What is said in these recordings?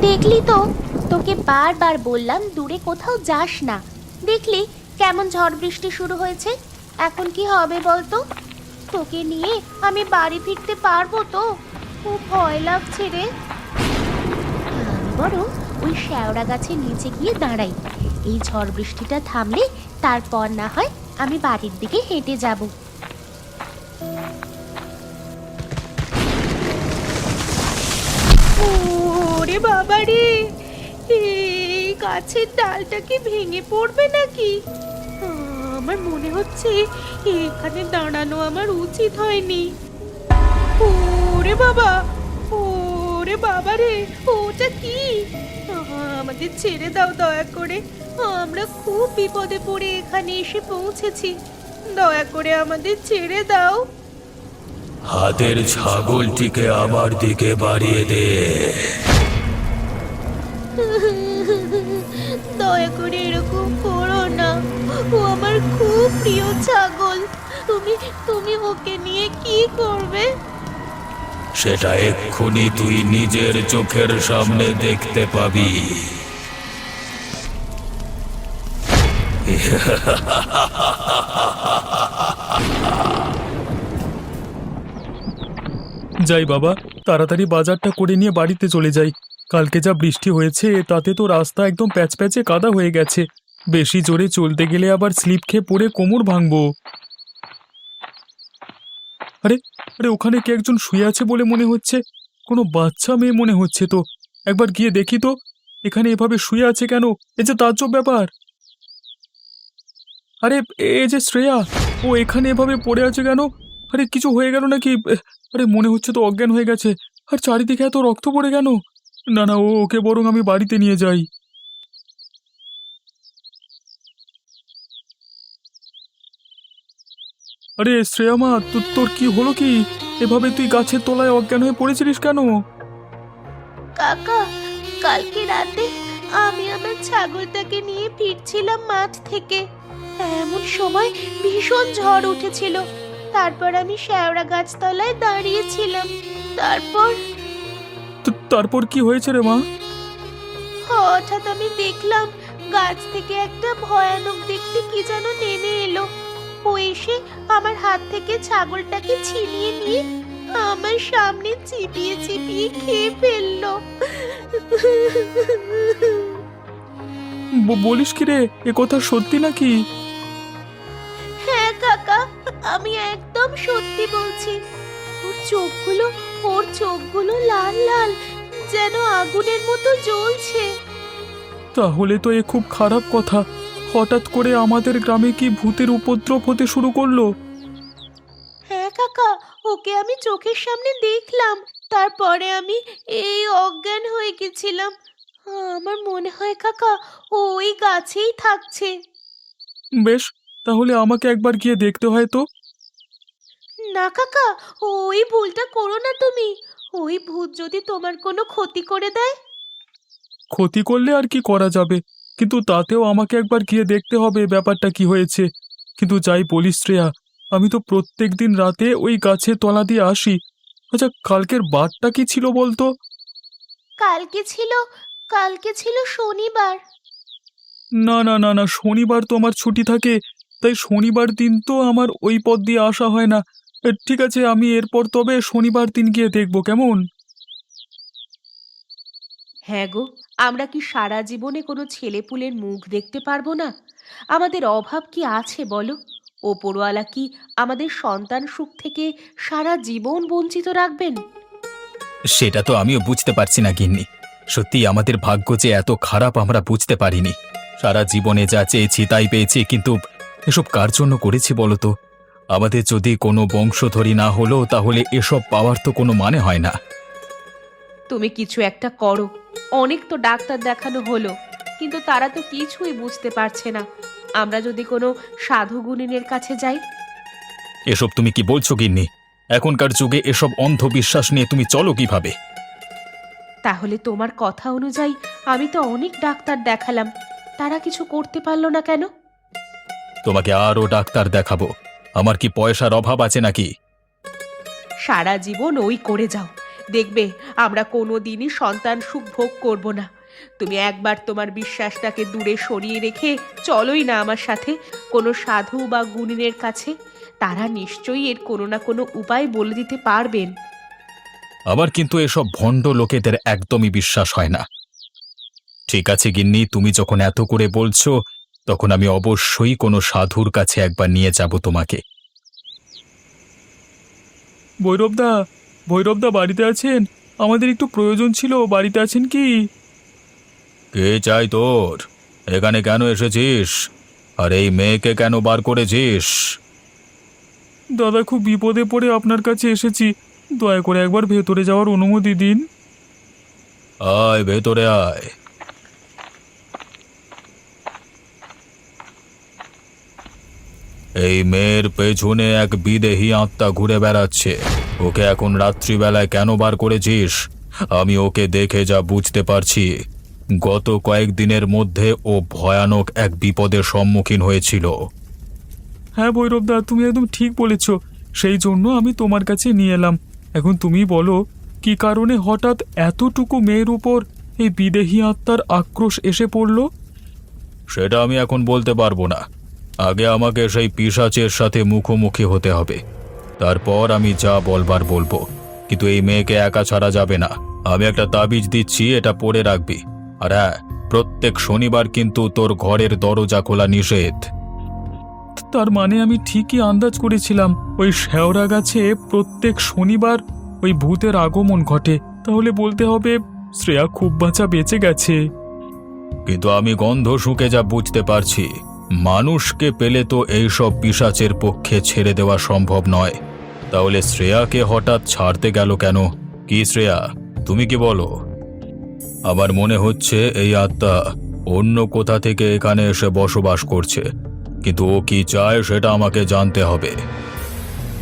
দেখলি তো, তোকে বারবার বললাম দূরে কোথাও যাস না। দেখলি কেমন ঝড় বৃষ্টি শুরু হয়েছে। এখন কি হবে বলতো? তোকে নিয়ে আমি বাড়ি ফিরতে পারবো তো? খুব ভয় লাগছে রে। আমি বরং ওই শ্যাওড়া গাছের নিচে গিয়ে দাঁড়াই। এই ঝড় বৃষ্টিটা থামলে তারপর না হয় আমি বাড়ির দিকে হেঁটে যাব। ওরে বাবা রে, এই গাছের ডালটা কি ভেঙে পড়বে নাকি? আমার মনে হচ্ছে এখানে দাঁড়ানো আমার উচিত হয়নি। ওরে বাবা, ওরে বাবা রে, ওটা কি? আমাদের ছেড়ে দাও দয়া করে। আমরা খুব বিপদে পড়ে এখানে এসে পৌঁছেছি। দয়া করে আমাদের ছেড়ে দাও। হাতের ছাগলটিকে আমার দিকে বাড়িয়ে দে। দয়া করে এরকম করো না, ও আমার খুব প্রিয় ছাগল। তুমি তুমি ওকে নিয়ে কি করবে? সেটা এক্ষুনি তুই নিজের চোখের সামনে দেখতে পাবি। যাই বাবা, তাড়াতাড়ি বাজারটা করে নিয়ে বাড়িতে চলে যাই। কালকে যা বৃষ্টি হয়েছে তাতে তো রাস্তা একদম প্যাচপ্যাচে কাদা হয়ে গেছে। বেশি জোরে চলতে গেলে আবার স্লিপ খেয়ে পড়ে কোমর ভাঙবো। আরে আরে, ওখানে কে একজন শুয়ে আছে বলে মনে হচ্ছে। কোনো বাচ্চা মেয়ে মনে হচ্ছে তো। একবার গিয়ে দেখি তো, এখানে এভাবে শুয়ে আছে কেন? এ যে তাজ্জব ব্যাপার। আরে, এ যে শ্রেয়া, ও এখানে এভাবে পড়ে আছে কেন? আরে, কিছু হয়ে গেল নাকি? আরে, মনে হচ্ছে তো অজ্ঞান হয়ে গেছে। আর চারিদিকে এত রক্ত পড়ে কেন? না না, ওকে বরং আমি বাড়িতে নিয়ে যাই। আরে শ্রেয়া মা, তোর কি হলো কি? এভাবে তুই গাছের তলায় অজ্ঞান হয়ে পড়েছিলিস কেন? কাকা, কালকে রাতে আমি আমার ছাগলটাকে নিয়ে ফিরছিলাম মাঠ থেকে। এমন সময় ভীষণ ঝড় উঠেছিল। তারপর আমি শ্যাওড়া গাছতলায় দাঁড়িয়েছিলাম। তারপর কি হয়েছে রে মা? হঠাৎ আমি দেখলাম গাছ থেকে একটা ভয়ানক দেখতে কি যেন নেমে এলো। ও এসে আমার হাত থেকে ছাগলটাকে ছিনিয়ে নিয়ে আমার সামনে চিবিয়ে চিবিয়ে খেয়ে ফেললো। বলিস কি রে, এ কথা সত্যি নাকি? হ্যাঁ কাকা, আমি একদম সত্যি বলছি। ওর চোখগুলো লাল লাল, যেন আগুনের মতো জ্বলছে। তাহলে তো এ খুব খারাপ কথা। হঠাৎ করে আমাদের গ্রামে কি ভূতের উপদ্রব হতে শুরু করলো? হ্যাঁ কাকা, ওকে আমি চোখের সামনে দেখলাম। তারপরে আমি এই অজ্ঞান হয়ে গেছিলাম। আমার মনে হয় কাকা, ও ওই গাছেই থাকছে। বেশ, তাহলে আমাকে একবার গিয়ে দেখতে হয় তো। না কাকা, ওই ভুলটা করো না তুমি। ওই ভূত যদি তোমার কোনো ক্ষতি করে দেয়। ক্ষতি করলে আর কি করা যাবে, কিন্তু তাতেও আমাকে একবার গিয়ে দেখতে হবে ব্যাপারটা কি হয়েছে। কিন্তু যাই বলিস শ্রেয়া, আমি তো প্রত্যেক দিন রাতে ওই গাছের তলা দিয়ে আসি। আচ্ছা, কালকের বারটা কি ছিল বলতো? কালকে ছিল কালকে ছিল শনিবার। না না না না, শনিবার তো আমার ছুটি থাকে। তাই শনিবার দিন তো আমার ওই পথ দিয়ে আসা হয় না। ঠিক আছে, আমি এরপর তবে শনিবার দিন গিয়ে দেখব, কেমন? হ্যাঁ গো, আমরা কি সারা জীবনে কোনো ছেলেপুলের মুখ দেখতে পারবো না? আমাদের অভাব কি আছে বলো? ওপরওয়ালা কি আমাদের সন্তান সুখ থেকে সারা জীবন বঞ্চিত রাখবেন? সেটা তো আমিও বুঝতে পারছি না গিন্নি। সত্যি আমাদের ভাগ্য যে এত খারাপ আমরা বুঝতে পারিনি। সারা জীবনে যা চেয়েছি তাই পেয়েছি, কিন্তু এসব কার জন্য করেছি বলো তো? আমাদের যদি কোনো বংশধরী না হলো তাহলে এসব পাওয়ার তো কোনো মানে হয় না। তুমি কিছু একটা করো। অনেক তো ডাক্তার দেখানো হলো, কিন্তু তারা তো কিছুই বুঝতে পারছে না। আমরা যদি কোনো সাধু গুণিনের কাছে যাই। এসব তুমি কি বলছো গিন্নি? এখনকার যুগে এসব অন্ধবিশ্বাস নিয়ে তুমি চলো কিভাবে? তাহলে তোমার কথা অনুযায়ী আমি তো অনেক ডাক্তার দেখালাম, তারা কিছু করতে পারলো না কেন? তোমাকে আরও ডাক্তার দেখাবো? আমার কি পয়সার অভাব আছে নাকি? সারা জীবন ওই করে যাও, দেখবে আমরা কোনো দিনই সন্তান সুখ ভোগ করব না। তুমি একবার তোমার বিশ্বাসটাকে দূরে সরিয়ে রেখে চলোই না আমার সাথে কোনো সাধু বা গুণিনের কাছে। তারা নিশ্চয়ই এর কোনো না কোনো উপায় বলে দিতে পারবেন। আবার কিন্তু এসব ভণ্ড লোকেদের একদমই বিশ্বাস হয় না। ঠিক আছে গিন্নি, তুমি যখন এত করে বলছো তখন আমি অবশ্যই কোনো সাধুর কাছে একবার নিয়ে যাব তোমাকে। ভৈরবদা, ভৈরবদা বাড়িতে আছেন? আমাদের একটু প্রয়োজন ছিল, বাড়িতে আছেন কি? কে চাই তোর? এখানে কেন এসেছিস? আর এই মেয়েকে কেন বার করেছিস? দাদা, খুব বিপদে পড়ে আপনার কাছে এসেছি, দয়া করে একবার ভেতরে যাওয়ার অনুমতি দিন। আয় ভেতরে আয়। এই মেয়ের পেছনে এক বিদেহী আত্মা ঘুরে বেড়াচ্ছে। ওকে এখন রাত্রিবেলায় কেন বার করেছিস? আমি ওকে দেখে যা বুঝতে পারছি, গত কয়েকদিনের মধ্যে ও ভয়ানক এক বিপদের সম্মুখীন হয়েছিল। হ্যাঁ ভৈরবদা, তুমি একদম ঠিক বলেছ, সেই জন্য আমি তোমার কাছে নিয়ে এলাম। এখন তুমি বলো, কি কারণে হঠাৎ এতটুকু মেয়ের উপর এই বিদেহী আত্মার আক্রোশ এসে পড়ল? সেটা আমি এখন বলতে পারবো না। আগে আমাকে সেই পিশাচের সাথে মুখোমুখি হতে হবে, তারপর আমি যা বলবার বলবো। কিন্তু এই মেয়েকে একা ছাড়া যাবে না। আমি একটা তাবিজ দিচ্ছি, এটা পড়ে রাখবি। আর হ্যাঁ, প্রত্যেক শনিবার কিন্তু তোর ঘরের দরজা খোলা নিষেধ। তার মানে আমি ঠিকই আন্দাজ করেছিলাম, ওই শেওড়া গাছে প্রত্যেক শনিবার ওই ভূতের আগমন ঘটে। তাহলে বলতে হবে শ্রেয়া খুব বাঁচা বেঁচে গেছে। কিন্তু আমি গন্ধ শুঁকে যা বুঝতে পারছি, মানুষকে পেলে তো এইসব পিশাচের পক্ষে ছেড়ে দেওয়া সম্ভব নয়। তাহলে শ্রেয়াকে হঠাৎ ছাড়তে গেল কেন? কি শ্রেয়া, তুমি কি বলো? আমার মনে হচ্ছে এই আত্মা অন্য কোথা থেকে এখানে এসে বসবাস করছে, কিন্তু ও কি চায় সেটা আমাকে জানতে হবে।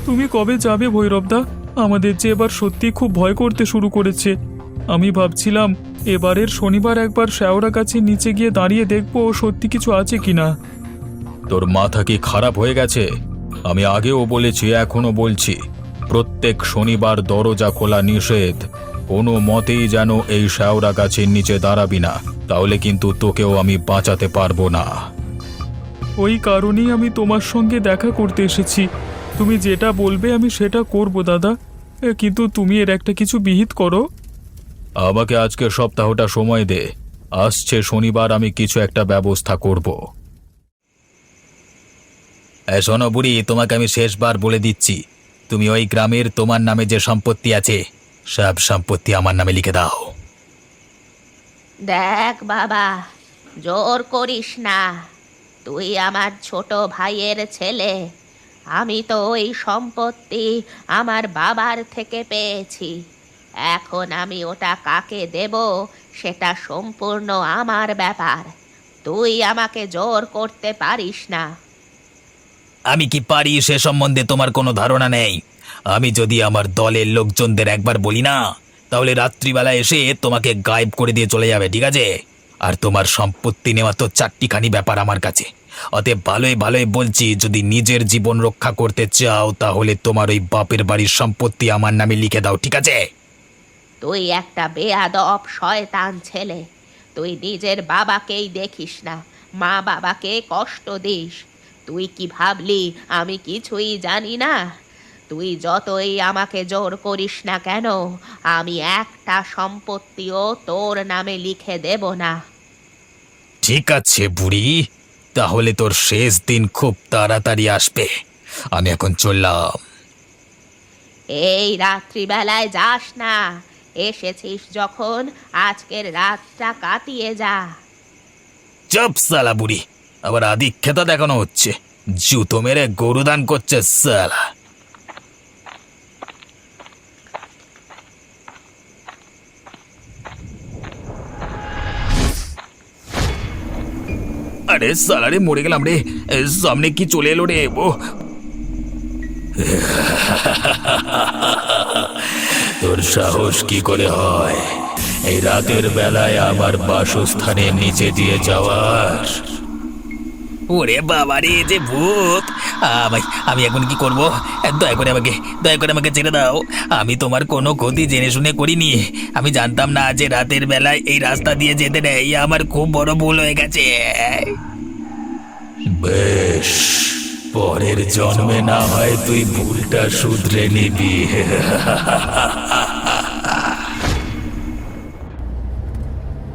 তুমি কবে যাবে ভৈরবদা? আমাদের যে এবার সত্যি খুব ভয় করতে শুরু করেছে। আমি ভাবছিলাম এবারের শনিবার একবার শেওড়া গাছের নিচে গিয়ে দাঁড়িয়ে দেখবো সত্যি কিছু আছে কিনা। তোর মাথা কি খারাপ হয়ে গেছে? আমি আগেও বলেছি, এখনো বলছি, প্রত্যেক শনিবার দরজা খোলা নিষেধ। কোনো মতেই যেন এই শেওড়া গাছের নিচে দাঁড়াবি না, তাহলে কিন্তু তোকেও আমি বাঁচাতে পারবো না। ওই কারণেই আমি তোমার সঙ্গে দেখা করতে এসেছি। তুমি যেটা বলবে আমি সেটা করব দাদা, কিন্তু তুমি এর একটা কিছু বিহিত করো। আমাকে আজকে সপ্তাহটা সময় দে, আসছে শনিবার আমি কিছু একটা ব্যবস্থা করব। শোনো বুড়ি, তোমাকে আমি শেষবার বলে দিচ্ছি, তুমি ওই গ্রামের তোমার নামে যে সম্পত্তি আছে সব সম্পত্তি আমার নামে লিখে দাও। দেখ বাবা, জোর করিস না। তুই আমার ছোট ভাইয়ের ছেলে। আমি তো ওই সম্পত্তি আমার বাবার থেকে পেয়েছি। এখন আমি ওটা কাকে দেব সেটা সম্পূর্ণ আমার ব্যাপার। তুই আমাকে জোর করতে পারিস না। আমি কি পারি সে সম্বন্ধে তোমার কোনো ধারণা নেই। আমি যদি আমার দলের লোকজনদের একবার বলি না, তাহলে রাত্রিবেলা এসে তোমাকে গায়েব করে দিয়ে চলে যাবে, ঠিক আছে? আর তোমার সম্পত্তি নেওয়া তো চারটিখানি ব্যাপার আমার কাছে। অতএব ভালোই ভালোই বলছি, যদি নিজের জীবন রক্ষা করতে চাও তাহলে তোমার ওই বাপের বাড়ির সম্পত্তি আমার নামে লিখে দাও, ঠিক আছে? তুই একটা বেয়াদব শয়তান ছেলে। তুই নিজের বাবাকেই দেখিস না, মা বাবাকে কষ্ট দিস। তুই কি ভাবলি আমি কিছুই জানি না? তুই যতই আমাকে জোর করিস না কেন, আমি একটা সম্পত্তিও তোর নামে লিখে দেব না। ঠিক আছে বুড়ি, তাহলে তোর শেষ দিন খুব তাড়াতাড়ি আসবে। আমি এখন চললাম। এই রাত্রিবেলায় যাস না। এসেছিস যখন আজকের রাতটা কাটিয়ে যা। চুপ সালা বুড়ি, আবার আদিক্ষেতা দেখানো হচ্ছে, জুতো মেরে গরুদান করছে সালা। আরে সালা রে, মরে গেলাম রে। সামনে কি চলে এলো রে? ও তোর সাহস কি করে হয় এই রাতের বেলায় আমার বাসস্থানের নিচে দিয়ে যাওয়ার? ওরে বাবা রে, যে ভূত! ভাই, আমি এখন কি করব? দয়া করে আমাকে ছেড়ে দাও। আমি তোমার কোনো ক্ষতি জেনে শুনে করিনি। আমি জানতাম না যে রাতের বেলায় এই রাস্তা দিয়ে যেতে নেই। আমার খুব বড় ভুল হয়ে গেছে। বেশ, পরের জন্মে না হয় তুই ভুলটা শুধরে নিবি।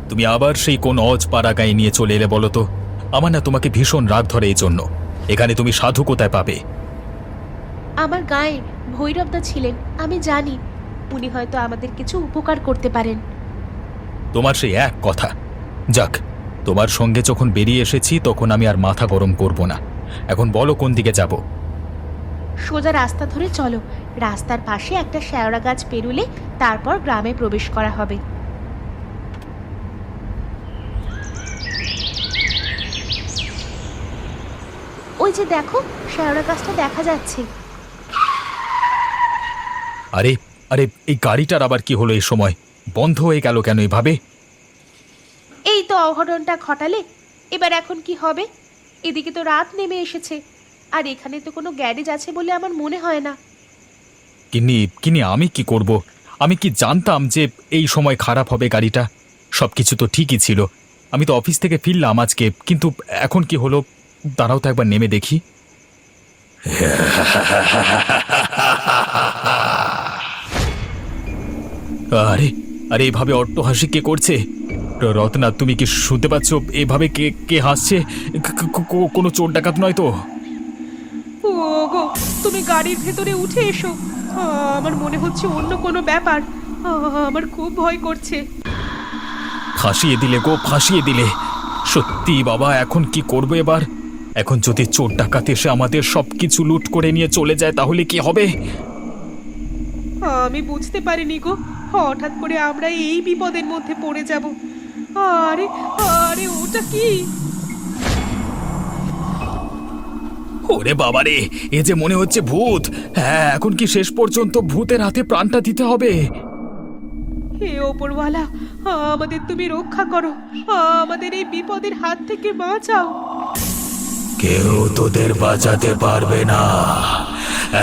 তুমি আবার সেই কোন অজপাড়া গায়ে নিয়ে চলে এলে বলো তো? আমার না তোমাকে ভীষণ রাগ ধরে এই জন্য। এখানে তুমি সাধু কোথায় পাবে? আমার গায়ে ভৈরবদা ছিলেন, আমি জানি উনি হয়তো আমাদের কিছু উপকার করতে পারেন। তোমার সেই এক কথা। যাক, তোমার সঙ্গে যখন বেরিয়ে এসেছি তখন আমি আর মাথা গরম করব না। এখন বলো কোন দিকে যাব? সোজা রাস্তা ধরে চলো। রাস্তার পাশে একটা শেওড়া গাছ পেরুলে তারপর গ্রামে প্রবেশ করা হবে। ওই যে দেখো, শেওড়া গাছটা দেখা যাচ্ছে। আরে আরে, এই গাড়িটার আবার কি হলো? এই সময় বন্ধ হয়ে গেল কেন এভাবে? এই তো অঘটনটা ঘটালে, এবার এখন কি হবে? এদিকে তো রাত নেমে এসেছে, আর এখানে তো কোনো গ্যারেজ আছে বলে আমার মনে হয় না। কিনি আমি কি করব? আমি কি জানতাম যে এই সময় খারাপ হবে গাড়িটা? সবকিছু তো ঠিকই ছিল। আমি তো অফিস থেকে ফিরলাম আজকে, কিন্তু এখন কি হলো? দাঁড়াও তো একবার নেমে দেখি। আরে আরে, এভাবে অট্টহাসি কে করছে? রত্না, তুমি কি শুনতে পাচ্ছ? এভাবে কে কে হাসছে? কোনো চোর ডাকাত নয় তো? ও গো, তুমি গাড়ির ভেতরে উঠে এসো। আমার মনে হচ্ছে অন্য কোনো ব্যাপার। আমার খুব ভয় করছে। ফাঁসিয়ে দিলে গো, ফাঁসিয়ে দিলে। সত্যি বাবা, এখন কি করবো এবার? এখন যদি চোর ডাকাত এসে আমাদের সবকিছু লুট করে নিয়ে চলে যায় তাহলে কি হবে? আমি বুঝতে পারিনি গো, হঠাৎ করে আমরা এই বিপদের মধ্যে পড়ে যাব। আরে আরে, ওটা কি? ওরে বাবারে, এ যে মনে হচ্ছে ভূত। হ্যাঁ, এখন কি শেষ পর্যন্ত ভূতের হাতে প্রাণটা দিতে হবে? হে ওপরওয়ালা, আমাদের তুমি রক্ষা করো, আমাদের এই বিপদের হাত থেকে বাঁচাও। কেউ তোদের বাঁচাতে পারবে না।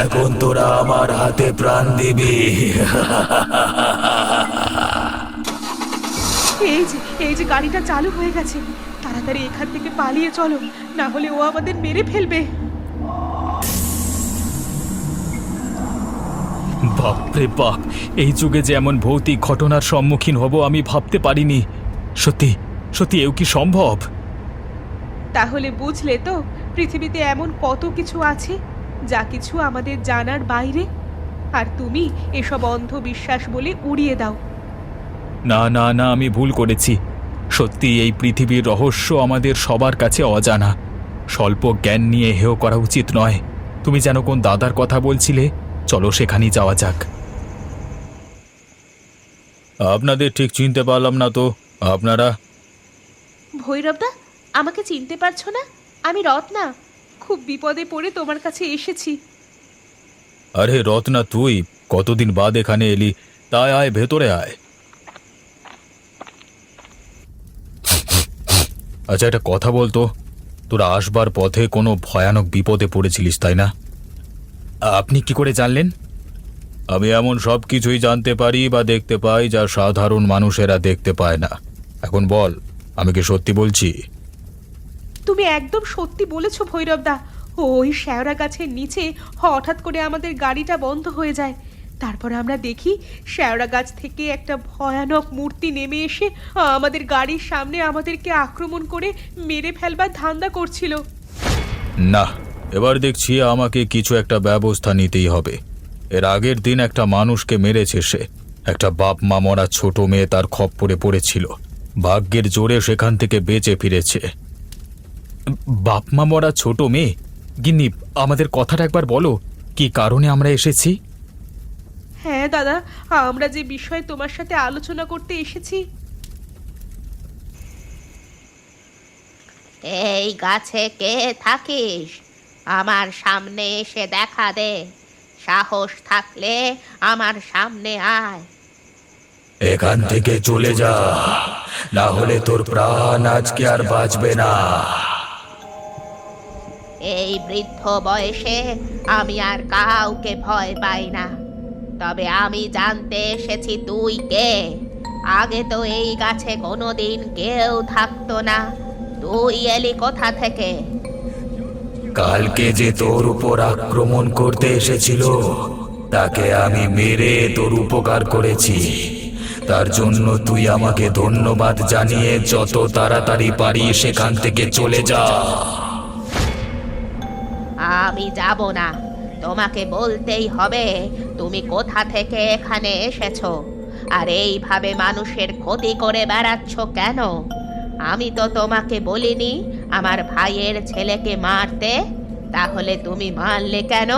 এখন তোরা আমার হাতে প্রাণ দিবি। এই যে গাড়িটা চালু হয়ে গেছে, তাড়াতাড়ি এখান থেকে পালিয়ে চলো, না হলে ও আমাদের মেরে ফেলবে। বাপরে বাপ, এই যুগে যে এমন ভৌতিক ঘটনার সম্মুখীন হব আমি ভাবতে পারিনি। সত্যি সত্যি, এও কি সম্ভব? তাহলে বুঝলে তো, পৃথিবীতে এমন কত কিছু আছে যা কিছু আমাদের জানার বাইরে, আর তুমি এসব অন্ধবিশ্বাস বলে উড়িয়ে দাও। না না না, আমি ভুল করেছি। সত্যি এই পৃথিবীর রহস্য আমাদের সবার কাছে অজানা। স্বল্প জ্ঞান নিয়ে হেয় করা উচিত নয়। তুমি যেন কোন দাদার কথা বলছিলে, চলো সেখানেই যাওয়া যাক। আপনাদের ঠিক চিনতে পারলাম না তো। আপনারা? ভৈরবদা, আমাকে চিনতে পারছো না? আমি রত্না, খুব বিপদে পড়ে তোমার কাছে এসেছি। আরে রত্না, তুই কতদিন বাদ এখানে এলি? তাই আয়, ভেতরে আয়। আচ্ছা, একটা কথা বলতো, তোরা আসবার পথে কোনো ভয়ানক বিপদে পড়েছিলিস তাই না? আপনি কি করে জানলেন? আমি এমন সব কিছুই জানতে পারি বা দেখতে পাই যা সাধারণ মানুষেরা দেখতে পায় না। এখন বল, আমি কি সত্যি বলছি? তুমি একদম সত্যি বলেছো ভৈরবদা। ওই শেওড়া গাছের নিচে হঠাৎ করে আমাদের গাড়িটা বন্ধ হয়ে যায়। তারপর আমরা দেখি শেওড়া গাছ থেকে একটা ভয়ানক মূর্তি নেমে এসে আমাদের গাড়ির সামনে আমাদেরকে আক্রমণ করে মেরে ফেলবার ধান্দা করছিল। না, এবার দেখছি আমাকে কিছু একটা ব্যবস্থা নিতেই হবে। এর আগের দিন একটা মানুষকে মেরেছে সে। একটা বাপ মা মরা ছোট মেয়ে তার খপ্পরে পড়েছিল। ভাগ্যের জোরে সেখান থেকে বেঁচে ফিরেছে। বাপ মা মরা ছোট মেয়ে? গিন্নি, আমাদের কথাটা একবার বলো, কি কারণে আমরা এসেছি? হ্যাঁ দাদা, আমরা যে বিষয়ে তোমার সাথে আলোচনা করতে এসেছি। এই গাছে কে থাকিস? আমার সামনে এসে দেখা দে। সাহস থাকলে আমার সামনে আয়। এখান থেকে চলে যা, না হলে তোর প্রাণ আজকে আর বাঁচবে না। এই যে গাছে কে থাকিস? আমার সামনে এসে দেখা দে। সাহস থাকলে আমার সামনে আয়। এখান থেকে চলে যা, না হলে তোর প্রাণ আজকে আর বাঁচবে না। না হলে তোর প্রাণ আজকে আর বাঁচবে না। এই বৃদ্ধ বয়সে আমি আর কাউকে ভয় পাই না। তবে আমি জানতে এসেছি তুই কে। আগে তো এই গাছে কোনোদিন কেউ থাকতো না, তুই এলি কোথা থেকে? কালকে যে তোর উপর আক্রমণ করতে এসেছিল তাকে আমি মেরে তোর উপকার করেছি। তার জন্য তুই আমাকে ধন্যবাদ জানিয়ে যত তাড়াতাড়ি পারি সেখান থেকে চলে যা। আমি যাব না, তোমাকে বলতেই হবে তুমি কোথা থেকে এখানে এসেছো আর এইভাবে মানুষের ক্ষতি করে বেড়াচ্ছ কেন। আমি তো তোমাকে বলিনি আমার ভাইয়ের ছেলেকে মারতে, তাহলে তুমি মারলে কেন?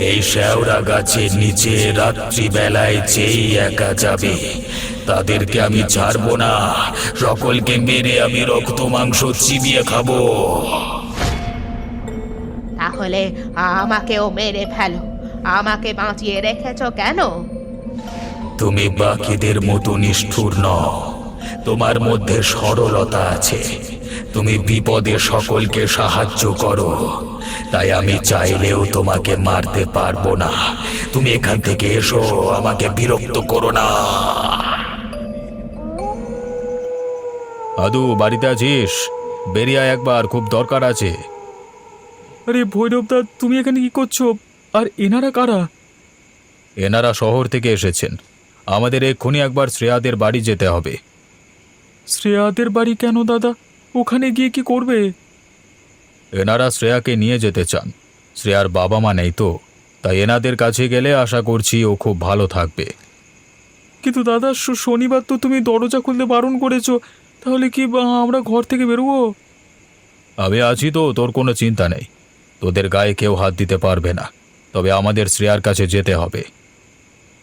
এই শেওড়া গাছের নিচে রাত্রিবেলায় যেই একা যাবে তাদেরকে আমি ছাড়বো না। সকলকে মেরে আমি রক্ত মাংস চিবিয়ে খাবো। তাহলে আমাকেও মেরে ফেলো, আমাকে বাঁচিয়ে রেখেছো কেন? তুমি বাকিদের মতো নিষ্ঠুর নও, তোমার মধ্যে সরলতা আছে। তুমি বিপদে সকলকে সাহায্য করো, তাই আমি চাইলেও তোমাকে মারতে পারবো না। তুমি এখান থেকে এসো, আমাকে বিরক্ত করো না। আদু, বাড়িতে আছিস? বেরিয়ে আয় একবার, খুব দরকার আছে। আরে ভৈরবদা, তুমি এখানে কি করছো? আর এনারা কারা? এনারা শহর থেকে এসেছেন। আমাদের এক্ষুনি একবার শ্রেয়াদের বাড়ি যেতে হবে। শ্রেয়াদের বাড়ি কেন দাদা? ওখানে গিয়ে কি করবে? এনারা শ্রেয়াকে নিয়ে যেতে চান। শ্রেয়ার বাবা মা নেই তো, তাই এনাদের কাছে গেলে আশা করছি ও খুব ভালো থাকবে। কিন্তু দাদা, শনিবার তো তুমি দরজা খুলতে বারণ করেছো, তাহলে কি আমরা ঘর থেকে বেরোবো? আমি আছি তো, তোর কোনো চিন্তা নেই। তোদের গায়ে কেউ হাত দিতে পারবে না, তবে আমাদের শ্রেয়ার কাছে যেতে হবে।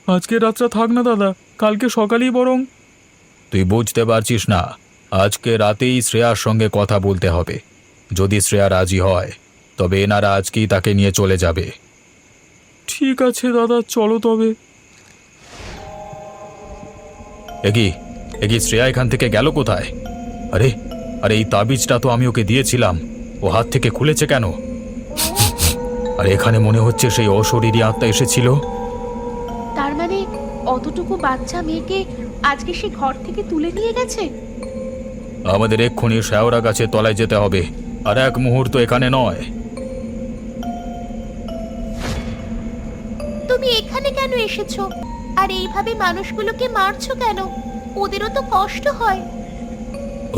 আজকে রাতটা থাক না দাদা, কালকে সকালেই বরং। তুই বুঝতে পারছিস না, আজকে রাতেই শ্রেয়ার সঙ্গে কথা বলতে হবে। যদি শ্রেয়া রাজি হয় তবে এনারা আজকেই তাকে নিয়ে চলে যাবে। ঠিক আছে দাদা, চলো তবে। এগি শ্রেয়া এখান থেকে গেল কোথায়? আরে আরে এই তাবিজটা তো আমি ওকে দিয়েছিলাম, ও হাত থেকে খুলেছে কেন? আর এখানে মনে হচ্ছে সেই অশরীরী আত্মা এসেছিল। তার মানে অতটুকু বাচ্চা মেয়েকে আজকে সে ঘর থেকে তুলে নিয়ে গেছে? আমাদের এক্ষুনি শেওড়া গাছের তলায় যেতে হবে, আর এক মুহূর্ত এখানে নয়। তুমি এখানে কেন এসেছো? আর এইভাবে মানুষগুলোকে মারছো কেন? ওদেরও তো কষ্ট হয়।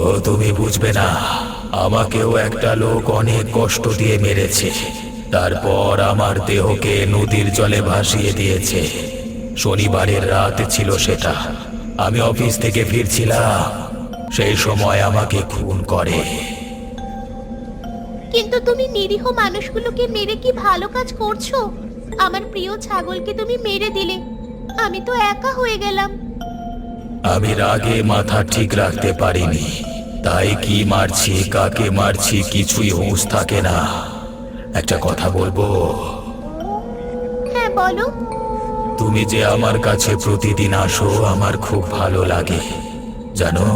ও তুমি বুঝবে না, আমাকেও একটা লোক অনেক কষ্ট দিয়ে মেরেছে, তারপর আমার দেহকে নদীর জলে ভাসিয়ে দিয়েছে। শনিবারের রাত ছিল সেটা, আমি অফিস থেকে ফিরছিলাম, সেই সময় আমাকে খুন করে। কিন্তু তুমি নিরীহ মানুষগুলোকে মেরে কি ভালো কাজ করছো? আমার প্রিয় ছাগলকে তুমি মেরে দিলে, আমি তো একা হয়ে গেলাম। আমি রাগে মাথা ঠিক রাখতে পারিনি, তাই কি মারছি কাকে মারছি কিছুই হুঁশ থাকে না। একটা কথা বলবো? হ্যাঁ বলো। তুমি যে আমার কাছে প্রতিদিন আসো আমার খুব ভালো লাগে। জানো,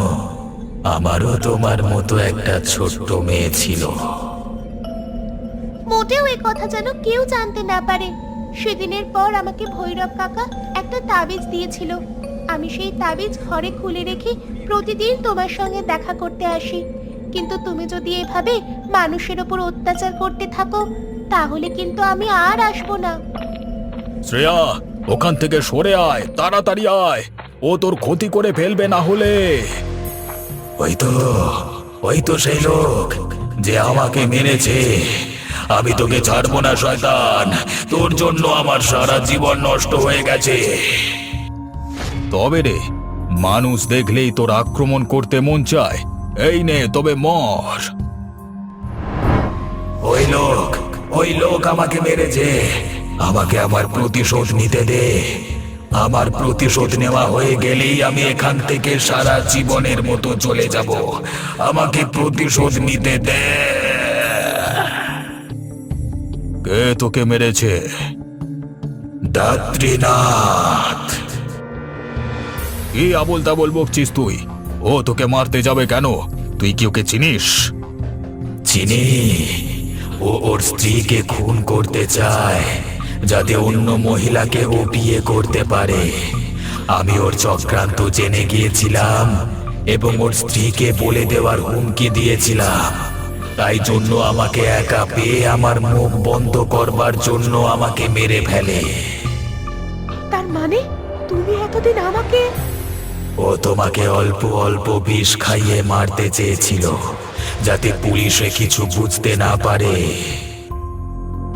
আমারও তোমার মতো একটা ছোট্ট মেয়ে ছিল। মোটেও এই কথা যেন কেউ জানতে না পারে। সেদিনের পর আমাকে ভৈরব কাকা একটা তাবিজ দিয়েছিল। আমি সেই তাবিজ ঘরে খুলে রেখে প্রতিদিন তোমার সঙ্গে দেখা করতে আসি। কিন্তু তুমি যদি এভাবে মানুষের ওপর অত্যাচার করতে থাকো তাহলে কিন্তু আমি আর আসবো না। শ্রেয়া, ওখান থেকে সরে আয়, তাড়াতাড়ি আয়, ও তোর ক্ষতি করে ফেলবে না হলে। ওই তো সেই লোক যে আমাকে মেরেছে। আমি তোকে ছাড়বো না শয়তান, তোর জন্য আমার সারা জীবন নষ্ট হয়ে গেছে। তবে রে, মানুষ দেখলেই তোর আক্রমণ করতে মন চায়। এই নে তবে মর। ওই লোক আমাকে মেরেছে, আমাকে আমার প্রতিশোধ নিতে দে। আমার প্রতিশোধ নেওয়া হয়ে গেলেই আমি এখান থেকে সারা জীবনের মতো চলে যাব। আমাকে প্রতিশোধ নিতে দে। কে তোকে মেরেছে? দাত্রীনাথ। কি আবোল তাবোল বকছিস তুই? ও তোকে মারতে যাবে কেন? তুই কি ওকে চিনিস? চিনি, ও ওর স্ত্রীকে খুন করতে চায় যাতে অন্য মহিলাকে ও বিয়ে করতে পারে। আমি ওর চক্রান্ত জেনে গিয়েছিলাম এবং ওর স্ত্রীকে বলে দেওয়ার হুমকি দিয়েছিলাম। তাই জন্য আমাকে একা পেয়ে আমার মুখ বন্ধ করবার জন্য আমাকে মেরে ফেলে। তার মানে তুমি এতদিন আমাকে... ও তোমাকে অল্প অল্প বিষ খাইয়ে মারতে চেয়েছিল যাতে পুলিশে কিছু বুঝতে না পারে।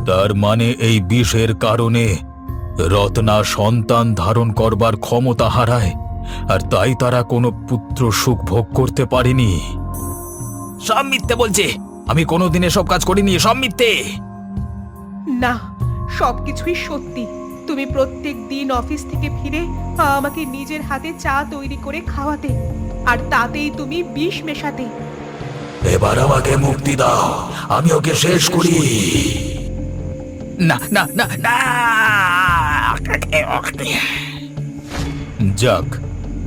তার মানে এই বিষের কারণে রত্না সন্তান ধারণ করবার ক্ষমতা হারায়, আর তাই তারা কোনো পুত্র সুখ ভোগ করতে পারেনি। সব মিথ্যে বলছে, আমি কোনোদিন এসব কাজ করিনি, সব মিথ্যে। না, সবকিছুই সত্যি। তুমি প্রত্যেক দিন অফিস থেকে ফিরে আমাকে নিজের হাতে চা তৈরি করে খাওয়াতে, আর তাতেই তুমি বিষ মেশাতে। এবার আমাকে মুক্তি দাও, আমি ওকে শেষ করি। না না না না। যাক,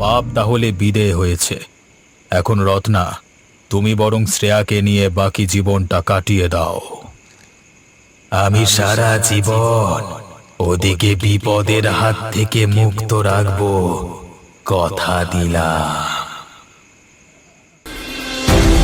পাপ তাহলে বিদেয় হয়েছে। এখন রত্না, তুমি বরং শ্রেয়াকে নিয়ে বাকি জীবনটা কাটিয়ে দাও। আমি সারা জীবন ওদিকে বিপদের হাত থেকে মুক্ত রাখবো, কথা দিলাম।